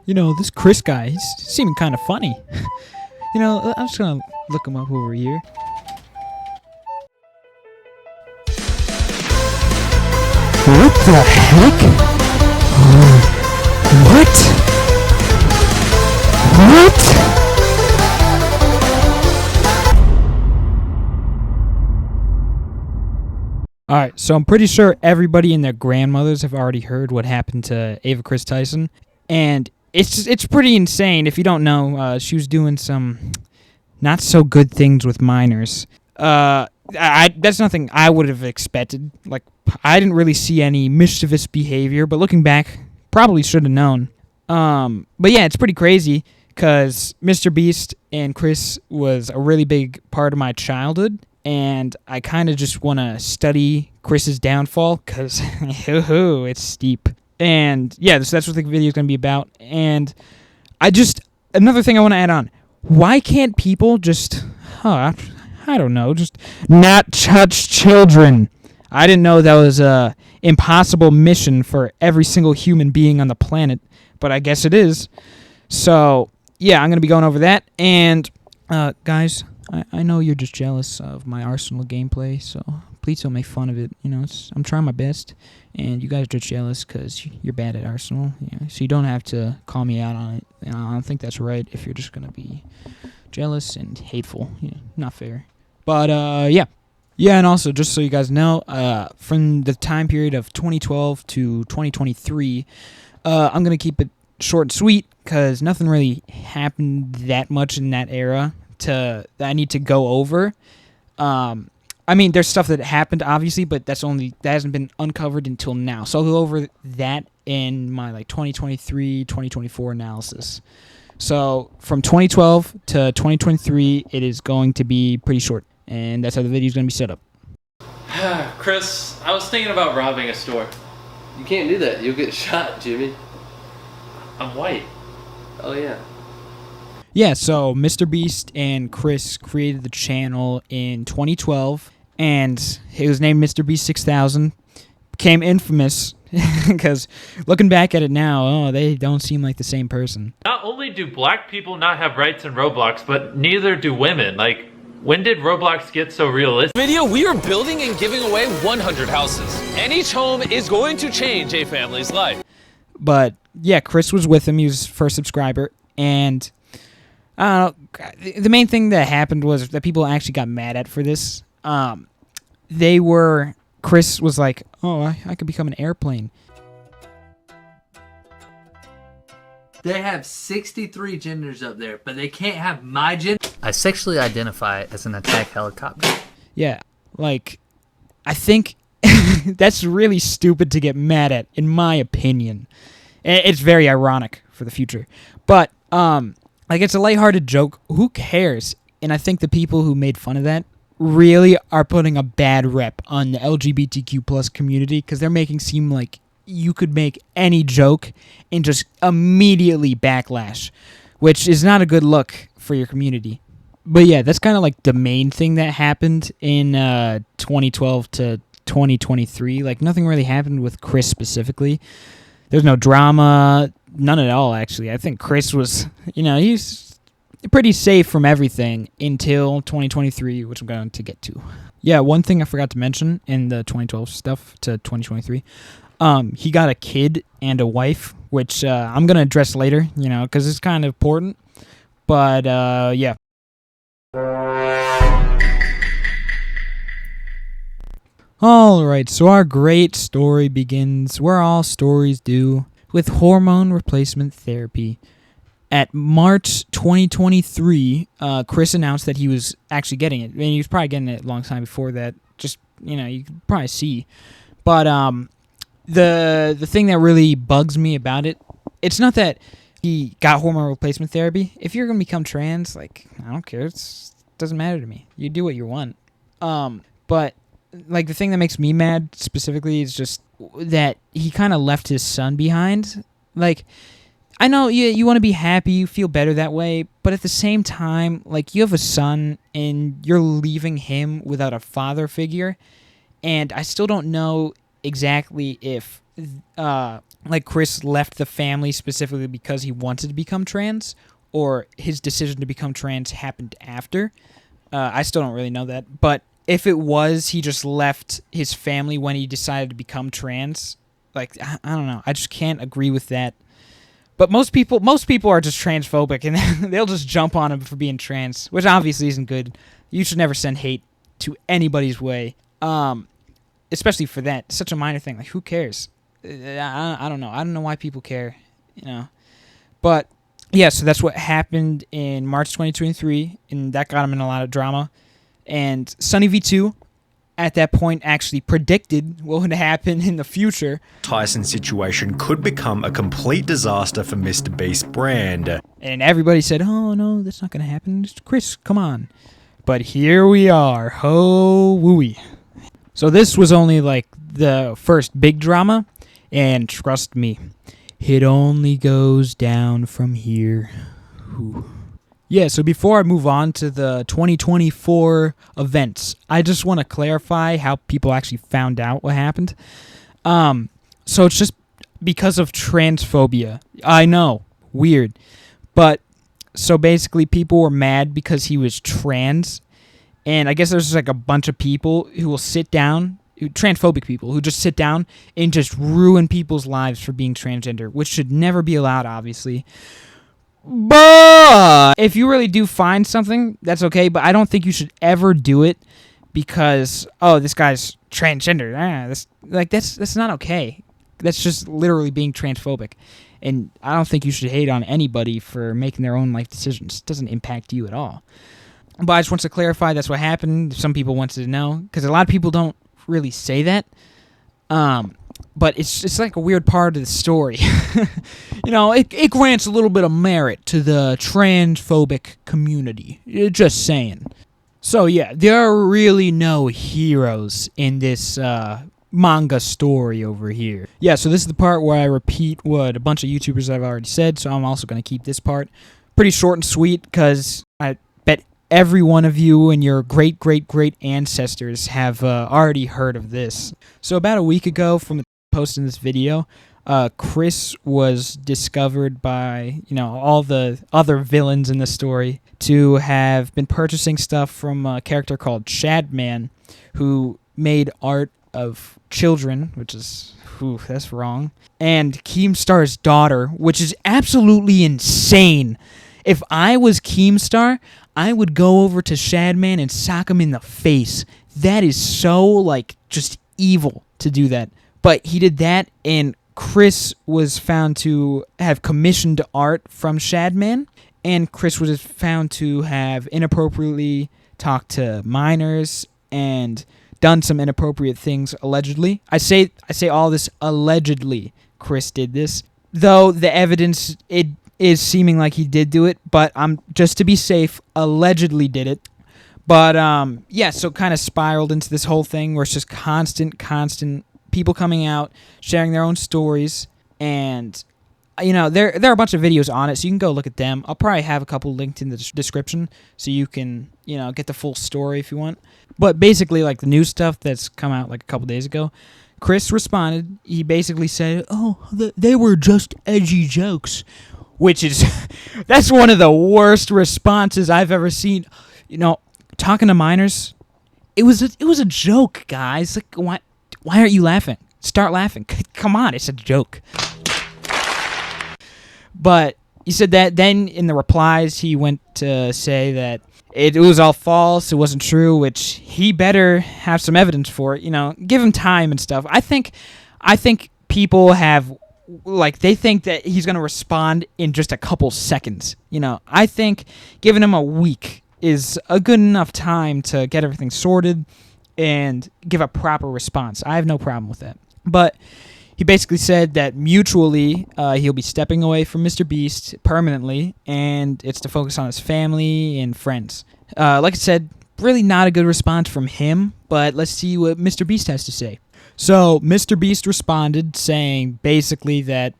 This Kris guy, he's seeming kind of funny. I'm just gonna look him up over here. What the heck? What? Alright, so I'm pretty sure everybody and their grandmothers have already heard what happened to Kris Tyson. And it's pretty insane. If you don't know, she was doing some not so good things with minors. That's nothing I would have expected. Like, I didn't really see any mischievous behavior, but looking back, probably should have known. But yeah, it's pretty crazy because MrBeast and Kris was a really big part of my childhood, and I kind of just want to study Kris's downfall because it's steep. And yeah, that's what the video is going to be about. And another thing I want to add on: why can't people just, I don't know, just not touch children? I didn't know that was a impossible mission for every single human being on the planet, but I guess it is. So yeah, I'm going to be going over that. And guys, I know you're just jealous of my Arsenal gameplay, so please don't make fun of it. I'm trying my best, and you guys are just jealous because you're bad at Arsenal. So you don't have to call me out on it. I don't think that's right if you're just going to be jealous and hateful. Not fair. But yeah. Yeah, and also, just so you guys know, from the time period of 2012 to 2023, I'm going to keep it short and sweet because nothing really happened that much in that era that I need to go over. I mean, there's stuff that happened, obviously, but that hasn't been uncovered until now. So I'll go over that in my 2023, 2024 analysis. So from 2012 to 2023, it is going to be pretty short. And that's how the video is going to be set up. Kris, I was thinking about robbing a store. You can't do that. You'll get shot, Jimmy. I'm white. Oh, yeah. Yeah, so MrBeast and Kris created the channel in 2012, and it was named MrBeast 6000. Became infamous because looking back at it now, they don't seem like the same person. Not only do black people not have rights in Roblox, but neither do women. When did Roblox get so realistic? Video, we are building and giving away 100 houses, and each home is going to change a family's life. But yeah, Kris was with him. He was his first subscriber, and I don't know, the main thing that happened was that people actually got mad at for this. Kris was like, I could become an airplane. They have 63 genders up there, but they can't have my gender. I sexually identify as an attack helicopter. Yeah, I think that's really stupid to get mad at, in my opinion. It's very ironic for the future. But, it's a lighthearted joke. Who cares? And I think the people who made fun of that really are putting a bad rep on the LGBTQ plus community because they're making it seem like you could make any joke and just immediately backlash, which is not a good look for your community. But yeah, that's kind of the main thing that happened in 2012 to 2023. Nothing really happened with Kris specifically. There's no drama, none at all, actually. I think Kris was, he's pretty safe from everything until 2023, which I'm going to get to. Yeah, one thing I forgot to mention in the 2012 stuff to 2023, he got a kid and a wife, which I'm going to address later, because it's kind of important. But, yeah. Alright, so our great story begins where all stories do, with hormone replacement therapy. At March 2023, Kris announced that he was actually getting it. I mean, he was probably getting it a long time before that. Just, you can probably see. But the thing that really bugs me about it, it's not that he got hormone replacement therapy. If you're going to become trans, I don't care. It doesn't matter to me. You do what you want. But the thing that makes me mad specifically is just that he kind of left his son behind. I know you want to be happy, you feel better that way, but at the same time, you have a son and you're leaving him without a father figure, and I still don't know exactly if like Kris left the family specifically because he wanted to become trans, or his decision to become trans happened after. I still don't really know that. But if it was he just left his family when he decided to become trans, like, I don't know. I just can't agree with that. But most people are just transphobic, and they'll just jump on him for being trans, which obviously isn't good. You should never send hate to anybody's way, especially for that. It's such a minor thing. Like, who cares? I don't know. I don't know why people care, you know. But, yeah, so that's what happened in March 2023, and that got him in a lot of drama. And Sunny V2, at that point, actually predicted what would happen in the future. Tyson's situation could become a complete disaster for MrBeast brand. And everybody said, oh, no, that's not going to happen. Kris, come on. But here we are. Ho wooey. So this was only like the first big drama. And trust me, it only goes down from here. Whew. Yeah, so before I move on to the 2024 events, I just want to clarify how people actually found out what happened. So it's just because of transphobia. I know, weird. But, so basically people were mad because he was trans. And I guess there's just like a bunch of people who will sit down, transphobic people, who just sit down and just ruin people's lives for being transgender, which should never be allowed, obviously. But if you really do find something, that's okay. But I don't think you should ever do it because, oh, this guy's transgender. That's not okay. That's just literally being transphobic. And I don't think you should hate on anybody for making their own life decisions. It doesn't impact you at all. But I just want to clarify that's what happened. Some people wanted to know because a lot of people don't really say that. But it's like a weird part of the story. You know, it grants a little bit of merit to the transphobic community. Just saying. So yeah, there are really no heroes in this manga story over here. Yeah, so this is the part where I repeat what a bunch of YouTubers have already said, so I'm also going to keep this part pretty short and sweet because I bet every one of you and your great ancestors have already heard of this. So about a week ago from the posting this video, Kris was discovered by, you know, all the other villains in the story to have been purchasing stuff from a character called Shadman, who made art of children, which is, that's wrong, and Keemstar's daughter, which is absolutely insane. If I was Keemstar, I would go over to Shadman and sock him in the face. That is so, like, just evil to do that. But he did that, and Kris was found to have commissioned art from Shadman, and Kris was found to have inappropriately talked to minors and done some inappropriate things, allegedly. I say all this allegedly. Kris did this, though the evidence, it is seeming like he did do it, but I'm just to be safe, allegedly did it. But yeah, so kind of spiraled into this whole thing where it's just constant people coming out, sharing their own stories, and, you know, there are a bunch of videos on it, so you can go look at them. I'll probably have a couple linked in the description, so you can, you know, get the full story if you want. But basically, like, the new stuff that's come out, like, a couple days ago, Kris responded. He basically said, oh, they were just edgy jokes, which is, that's one of the worst responses I've ever seen. You know, talking to minors, it was a joke, guys. Like, why aren't you laughing? Start laughing. Come on, it's a joke. But he said that then in the replies, he went to say that it was all false, it wasn't true, which he better have some evidence for it. You know, give him time and stuff. I think people have, like, they think that he's going to respond in just a couple seconds. You know, I think giving him a week is a good enough time to get everything sorted and give a proper response. I have no problem with that. But he basically said that mutually he'll be stepping away from MrBeast permanently, and it's to focus on his family and friends. Like I said, really not a good response from him, but let's see what MrBeast has to say. So MrBeast responded saying basically that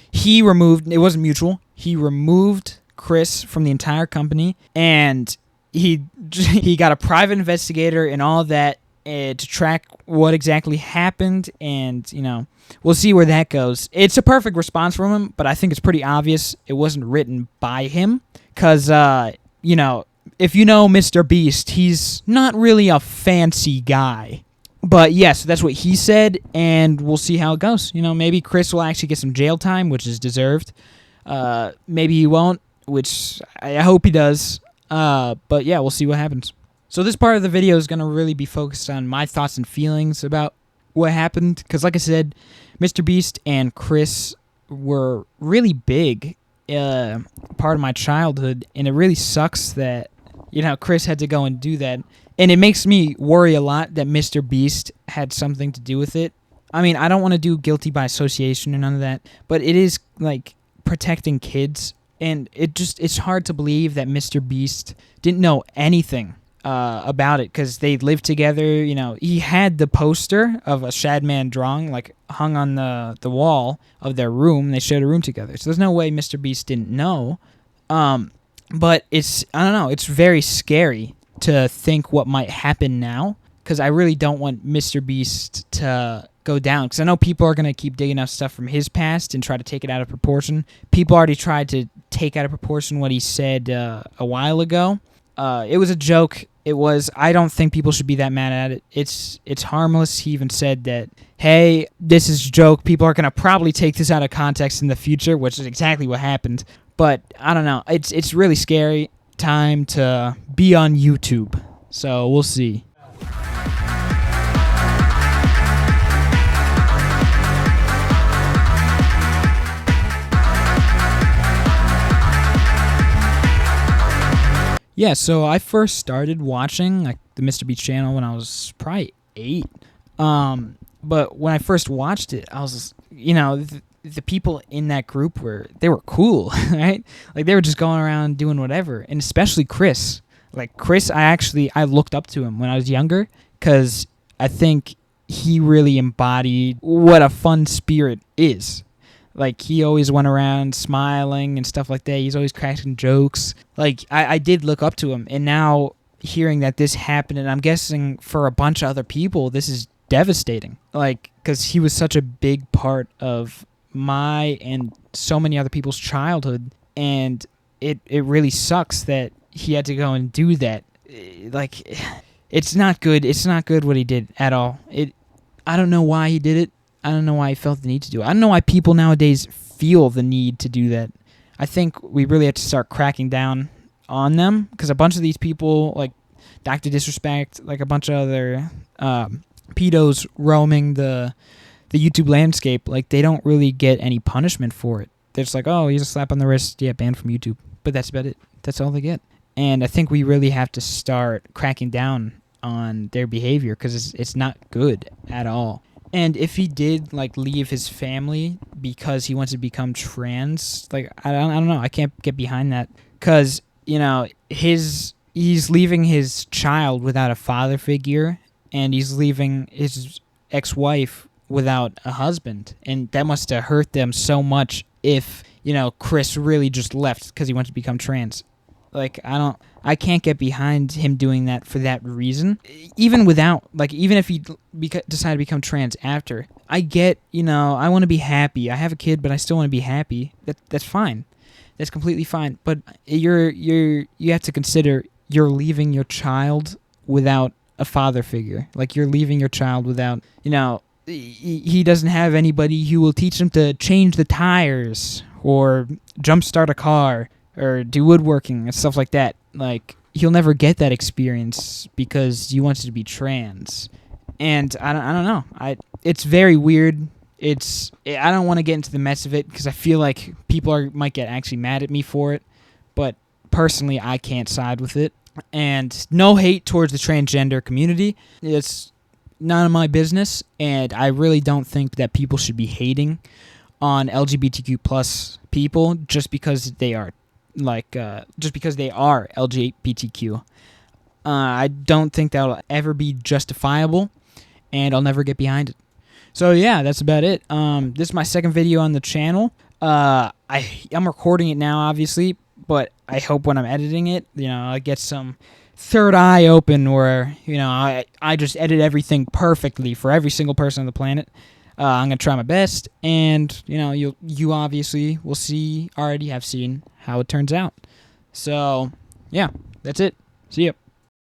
he removed, it wasn't mutual, he removed Kris from the entire company, and he got a private investigator and all that to track what exactly happened, and we'll see where that goes. It's a perfect response from him, but I think it's pretty obvious it wasn't written by him, because if you know MrBeast, he's not really a fancy guy. But yes, that's what he said, and we'll see how it goes. Maybe Kris will actually get some jail time, which is deserved. Maybe he won't, which I hope he does. But yeah, we'll see what happens. So this part of the video is going to really be focused on my thoughts and feelings about what happened. Because like I said, MrBeast and Kris were really big part of my childhood. And it really sucks that, Kris had to go and do that. And it makes me worry a lot that MrBeast had something to do with it. I mean, I don't want to do guilty by association or none of that. But it is, protecting kids. And it's hard to believe that MrBeast didn't know anything about it, because they lived together. He had the poster of a Shadman drawing hung on the wall of their room. They shared a room together, so there's no way MrBeast didn't know. But I don't know, it's very scary to think what might happen now, because I really don't want MrBeast to go down, because I know people are going to keep digging up stuff from his past and try to take it out of proportion. People already tried to take out of proportion what he said a while ago. It was a joke. I don't think people should be that mad at it. It's harmless. He even said that, hey, this is a joke. People are going to probably take this out of context in the future, which is exactly what happened. But I don't know. It's really scary time to be on YouTube. So we'll see. Yeah, so I first started watching the MrBeast channel when I was probably 8. But when I first watched it, I was, the people in that group they were cool, right? They were just going around doing whatever, and especially Kris. Kris, I looked up to him when I was younger, because I think he really embodied what a fun spirit is. He always went around smiling and stuff like that. He's always cracking jokes. I did look up to him. And now hearing that this happened, and I'm guessing for a bunch of other people, this is devastating. Because he was such a big part of my and so many other people's childhood. And it really sucks that he had to go and do that. It's not good. It's not good what he did at all. I don't know why he did it. I don't know why he felt the need to do it. I don't know why people nowadays feel the need to do that. I think we really have to start cracking down on them, because a bunch of these people, like Dr. Disrespect, a bunch of other pedos roaming the YouTube landscape, they don't really get any punishment for it. They're just oh, he's a slap on the wrist, yeah, banned from YouTube. But that's about it. That's all they get. And I think we really have to start cracking down on their behavior, because it's not good at all. And if he did leave his family because he wants to become trans, I don't know. I can't get behind that, because he's leaving his child without a father figure, and he's leaving his ex-wife without a husband, and that must have hurt them so much. If Kris really just left because he wants to become trans. I can't get behind him doing that for that reason. Even without, even if he decided to become trans after, I get, I want to be happy. I have a kid, but I still want to be happy. That's fine. That's completely fine. But you have to consider you're leaving your child without a father figure. You're leaving your child without, he doesn't have anybody who will teach him to change the tires or jumpstart a car or do woodworking and stuff like that. He'll never get that experience because he wants to be trans. And I don't know. It's very weird. I don't want to get into the mess of it, because I feel like people might get actually mad at me for it. But personally, I can't side with it. And no hate towards the transgender community. It's none of my business. And I really don't think that people should be hating on LGBTQ plus people just because they are LGBTQ. I don't think that'll ever be justifiable, and I'll never get behind it. So yeah, that's about it. This is my second video on the channel. I'm recording it now, obviously, but I hope when I'm editing it, I get some third eye open where, I just edit everything perfectly for every single person on the planet. I'm going to try my best, and, you obviously will already have seen how it turns out. So, yeah, that's it. See ya.